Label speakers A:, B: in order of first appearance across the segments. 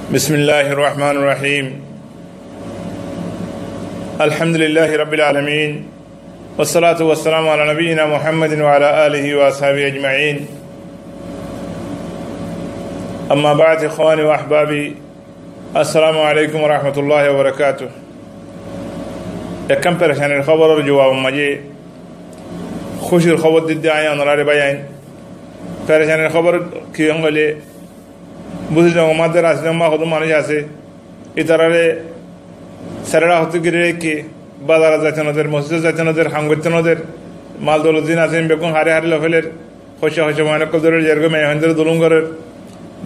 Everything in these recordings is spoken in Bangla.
A: بسم الله الرحمن الرحيم الحمد لله رب العالمين والصلاة والسلام على نبينا محمد وعلى آله وأصحابه أجمعين أما بعد إخواني وأحبابي السلام عليكم ورحمة الله وبركاته كم پریشان الخبر جواب مجھے خوش الخبر ضد آیان رار بیان پریشان الخبر کی انگلے বুঝলাম আমাদের আসলাম মা কত মানুষ আছে ইতারারে সারারা হতে গিরে রেখে বাজারে যাচ্ছেন ওদের মসজিদে যাচ্ছেন ওদের হাম করছেন ওদের মাল দৌলতদিন আছেন বেগুন হারে হারে লফেলের হসে হসে মানকল ধরে যেরকম মেহেন্দ্র দুলুম ঘরের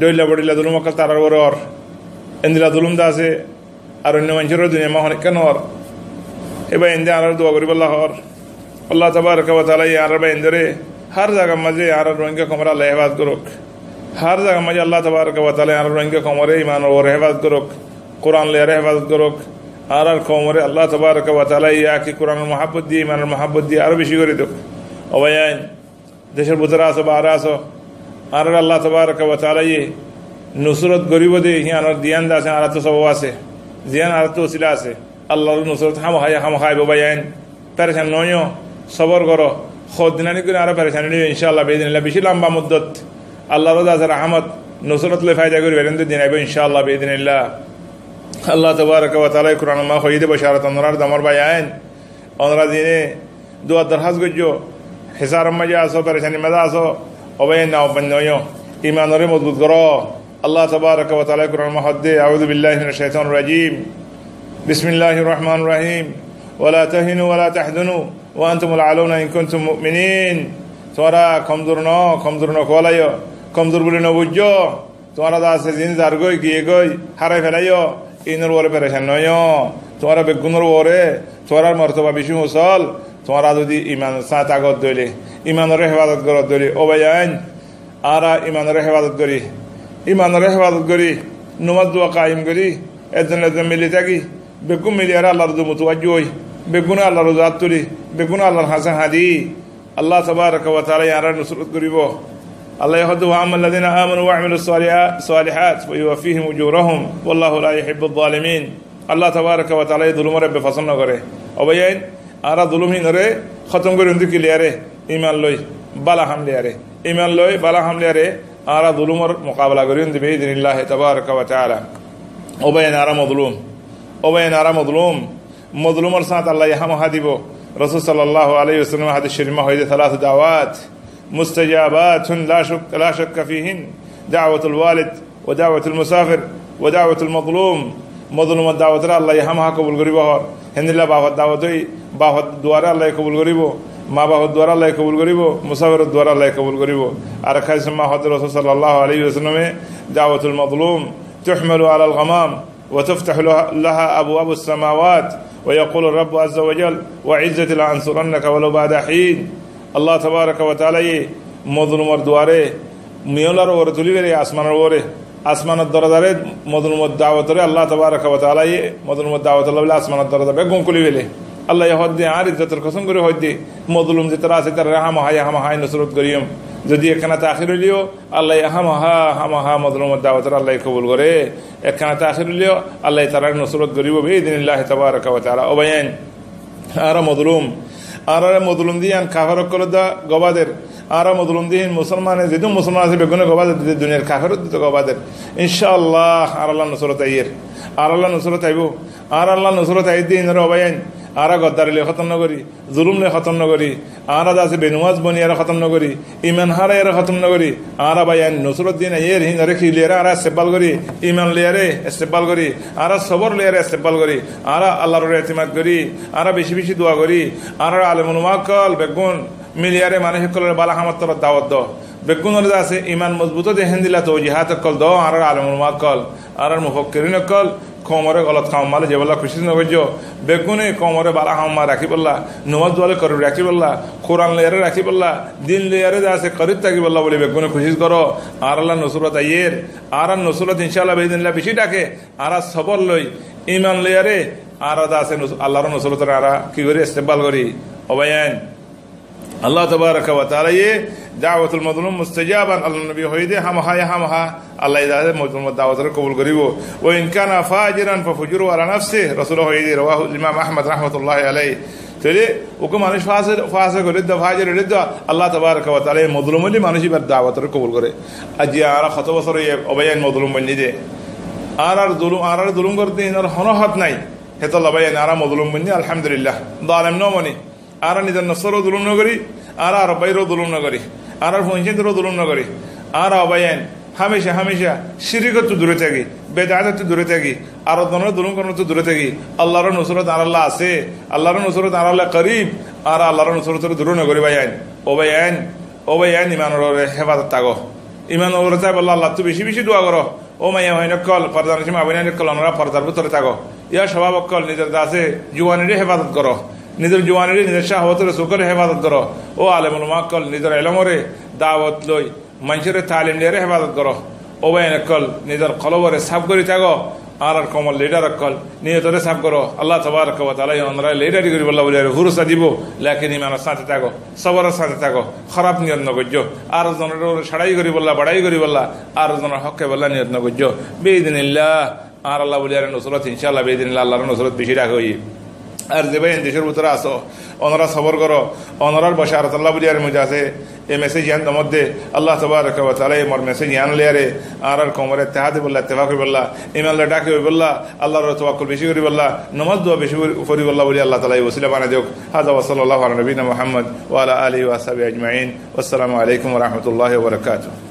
A: ডইলা বড়িলা দুলুম অকাল তারার বড় অর এন্দিলা দুলুম দা আছে আর অন্য মানুষেরও দুনিয়া মা অনেক কেন অর এবার এন্দি আর দোয়া করি বল্লাহ হর আল্লাহ তাবারকা ওয়া তাআলা আর বা এন্দরে হর জায়গা মাঝে আর রোহিঙ্গা কমরা আল্লাহ হেফাজত করুক हर जगह मजे अल्लाह तबारक व तआला यार रंगे कमरे ईमान और हिफाजत करो कुरान ले हिफाजत करो আর কমরে আল্লাহ তবারক ওয়া তাআলা ইয়াকি কুরআনের মহব্বত দিয়ে ইমানের মহব্বত দিয়ে আরো বেশি করে দেব অবয়ান দেশের ভিতরে আসো বাইরে আসো আর আল্লাহ তবারক ওয়া তাআলা নুসরত গরিব দে হিয়ানোর দিয়ান দাসে আর তো সব আছে জিয়ান আর তো ওসিলা আছে আল্লাহর নুসরত হাম হাই অবয়ান পেরেশান নয়ো সবর করো খোদ দিনানি করে আর পেরেশানি নিও ইনশাআল্লাহ বেদিনিল্লাহ বেশি লম্বা মুদ্দত আল্লাহ রাজা রহমত নুসরত লে ফায়দা করে বেরেন দিন আইব ইনশাআল্লাহ বেদিনিল্লাহ আল্লাহ তাবারক ওয়া তাআলা কুরআন মা খয়দে বশারত অনরার দমর বায়ান অনরা দিনে দুয়া দরখাস গজো হিসার মজা আসো পেরেশানি মজা আসো ওবাই নাও বন্নয়ো ঈমানরে মজবুত করো আল্লাহ তাবারক ওয়া তাআলা কুরআন মা হদে আউযু বিল্লাহি মিনাশ শাইতানির রাজীম বিসমিল্লাহির রহমানির রহিম ওয়ালা তাহিনু ওয়ালা তাহজানু ওয়া আনতুমুল আলাউনা ইন কুনতুম মুমিনিন তোরা কমজোর ন কোলায়ো কমজোর বলে নবুজো তোমরা দাসে জিন জার গই গিয়ে গই হারাই ফেলাইও ইনর ওরে পেরেশান নয়ো তোমরা বেগুনর ওরে তোরার মর্তবা বেশি মুসল তোমরা যদি ঈমান সাত আগত দইলে ঈমানের হেফাজত করত দইলে ও ভাইয়ান আরা ঈমানের হেফাজত করি নামাজ দোয়া কায়েম করি এজন মিলি থাকি বেগুন মিলি আর আল্লাহর মুতওয়াজ্জি হই বেগুন আল্লাহর জাত তুলি বেগুন আল্লাহর হাসান হাদি আল্লাহ তাবারক ওয়া তাআলা আর নুসরত করিব الله يهد وأما الذين آمنوا وعملوا الصالحات ويوفيهم أجورهم والله لا يحب الظالمين الله تبارك وتعالى ظلم رب فصلنا করে অবয়ান আরা ظلم হিনরে খতম করে উন্দি ক্লিয়ারে ঈমান লই বালা হামলিয়ারে ঈমান লই বালা হামলিয়ারে আরা ظلمর মোকাবেলা করে উন্দি বিইذنিল্লাহ তাবারক ওয়া তাআলা অবয়ান আরা মজলুমর সাথ আল্লাহ ইহাম হাদিব রাসূল সাল্লাল্লাহু আলাইহি ওয়াসাল্লাম হাদিস শরীফে হইছে ثلاث দাওয়াত مستجابات لا شك فيهن دعوة الوالد ودعوة المسافر ودعوة المظلوم مظلوم الدعوة الله يهمها قبول غريبه هند الله باهد دعوتي باهد دوار الله قبول غريبه ما باهد دوار الله قبول غريبه مسافر دوار الله قبول غريبه اركاز ما حضر رسول صلى الله عليه وسلم دعوة المظلوم تحمل على الغمام وتفتح لها ابواب السماوات ويقول الرب عز وجل وعزة لأنصرنك ولو بعد حين আল্লাহ তাবারক ওয়া তাআলা মজলুমর দুয়ারে মিয়লার ওরে তুলি বেরে আসমানের দরজারে মজলুমর দাওয়াতরে আল্লাহ তাবারক ওয়া তাআলা মজলুমর দাওয়াতরে আসমানের দরজা বেগম কুলি বেলে আল্লাহ হদ্দে আর ইজ্জতের কসম করে হদ্দে মজলুম যে তারা আছে তারা হাম হাই নসরত করিম যদি এখানে তাখির হইলিও আল্লাহ হাম মজলুমর দাওয়াতরে আল্লাহ কবুল করে এখানে তাখির হইলিও আল্লাহ তারা নসরত করিব বিইذنিল্লাহ তাবারক ওয়া তাআলা ওবায়ান আর মজলুম দিয়ান কাফের কলদা গবাদের আর মজলুম দিন মুসলমানে যেহেতু মুসলমান আছে বেগুনে গবাদের দুনিয়ার কাফের দিত গবাদের ইনশাআল্লাহ আর আল্লাহ নসরত আইয়ের আর আল্লাহ নসরত আইব আর আল্লাহ নসরত আই দিন অবায়ান আর গদ্দারিলে খতম নগরী জুলুমলে খতম নগরী আর আছে বেনুয়াজ বনিয়ার খতম নগরী ইমান হারায়ের খতম নগরী আর বায়ান নসরত দিন আইয়ের হিনারে খিলিয়ারে আর ইস্তেকবাল করি ইমান লিয়ারে ইস্তেকবাল করি আর সবর লিয়ারে ইস্তেকবাল করি আর আল্লাহর ইতিমাদ করি আর বেশি বেশি দোয়া করি আর আলেমুল মাকাল বেগুন মিলিয়ারে মানুষ সকলের বালা হামতর দাওয়াত দ বেগুনের আছে ইমান মজবুত দেহেন দিলা তো জিহাদ কল দ আর আলেমুল মাকাল আর মুফক্কিরিন কল কোমরে গলত খামালে যে বলা খুশি নগজ বেগুনে কোমরে বালা হাম্মা রাখি বললা নমাজ দোয়ালে করে রাখি বললা কোরআন লেয়ারে রাখি বললা দিন লেয়ারে আছে করিত থাকি বললা বলে বেগুনে খুশি করো আর আল্লাহ নসরত আইয়ের আর নসরত ইনশাআল্লাহ বিইذنিল্লাহ বেশি ডাকে আর সবর লই ইমান লেয়ারে আর আছে আল্লাহর নসরতের আর কি করে ইস্তেকবাল করি ওবায়ান আল্লাহ তাবারক ওয়া তাআলা দাওয়াতুল মাজলুম মুস্তাজাবান আল্লাহ নবী হইদে হামহা আল্লাহ দাওয়াতের কবুল করিব ও ইনকানা ফাজিরান ফাফুজুরু আলা নাফসি রাসূল হইদি রাওয়াহু ইমাম আহমদ রাহমাতুল্লাহি আলাইহি তাহলে ওকে মানুষ ফাসে করে দাও ফাজির করে দাও আল্লাহ তাবারaka ওয়া তাআলা মজলুম হলে মানুষ এবার দাওয়াতের কবুল করে আজ আর কত বছর অবয়ান মজলুম বনি দে আর দুলুম করতে এর হনহত নাই হেতো লবায়ান আর মজলুম বনি আলহামদুলিল্লাহ জালেম নমনি আর নিজের নসরও দুলুম নগরি আর বাইরও দুলুম নগরি আর পঞ্চায়েতেরও দুলুম নগরি আর অবয়ান হামেশা হামেশা শিরিকত দূরে থাকি বেদাত দূরে থাকি আর দনের দুলুম করার তো দূরে থাকি আল্লাহর নসরত আর আল্লাহ আছে আল্লাহর নসরত আর আল্লাহ করিব আর আল্লাহর নসরত দূরে নগরি ভাইয়ান ও ভাইয়ান ইমানের হেফাজত থাকো ইমান ওর চাই বললো আল্লাহ তো বেশি বেশি দোয়া করো ও মাইয়া হয় নকল পর্দার সময় আবিনা নকল ওনারা পর্দার ভিতরে থাকো ইয়া স্বভাব অকল নিজের দাসে জুয়ানিরে হেফাজত করো নিজের জুয়ানিরে নিজের শাহওয়াতের সুখের হেফাজত করো ও আলেমুল মাকল নিজের এলমরে দাওয়াত লই মানুষের তালিম দিয়ে হেফাজত করো ও বাইন অকল নিজের কলবরে সাফ করে থাকো আর কমল লিডার অকল নিয়তরে সাফ করো আল্লাহ তাবারaka ওয়া তাআলা ওনারা লিডারি করি বল্লা বলে ভরসা দিব লেকিন ইমানের সাথে থাকো সবরের সাথে থাকো খারাপ নিয়ত নগজ্য আর জনের সাড়াই করি বল্লা বাড়াই করি বল্লা আর জনের হকে বল্লা নিয়ত নগজ্য বেইদিনিল্লাহ আর আল্লাহ বলে নসরত ইনশাআল্লাহ বেইদিনিল্লাহ আল্লাহর নসরত বেশি রাখই আর যে ভাই দেশের ভিতরে আসো ওনারা সবর করো ওনারার বশারত আল্লাহ বলিয়ার মধ্যে আছে এই মেসেজ ইয়ান মধ্যে আল্লাহ তাবারaka ওয়া তাআলা মোর মেসেজ ইয়ান লিয়ারে আর কোমরে ইত্তেহাদ বল্লা ইত্তেফাক বল্লা ইমানলা ডাকে বল্লা আল্লাহর তাওয়াক্কুল বেশি করি বল্লা নামাজ দোয়া বেশি করি বল্লা বলি আল্লাহ তাআলা ওসিলা বানায় দেখ হাযা ওয়া সাল্লাল্লাহু আলা নবিনা মুহাম্মদ ওয়া আলা আলিহি ওয়া সাহবিহি আজমাইন আসসালামু আলাইকুম ওয়া রাহমাতুল্লাহি ওয়া বারাকাতুহু।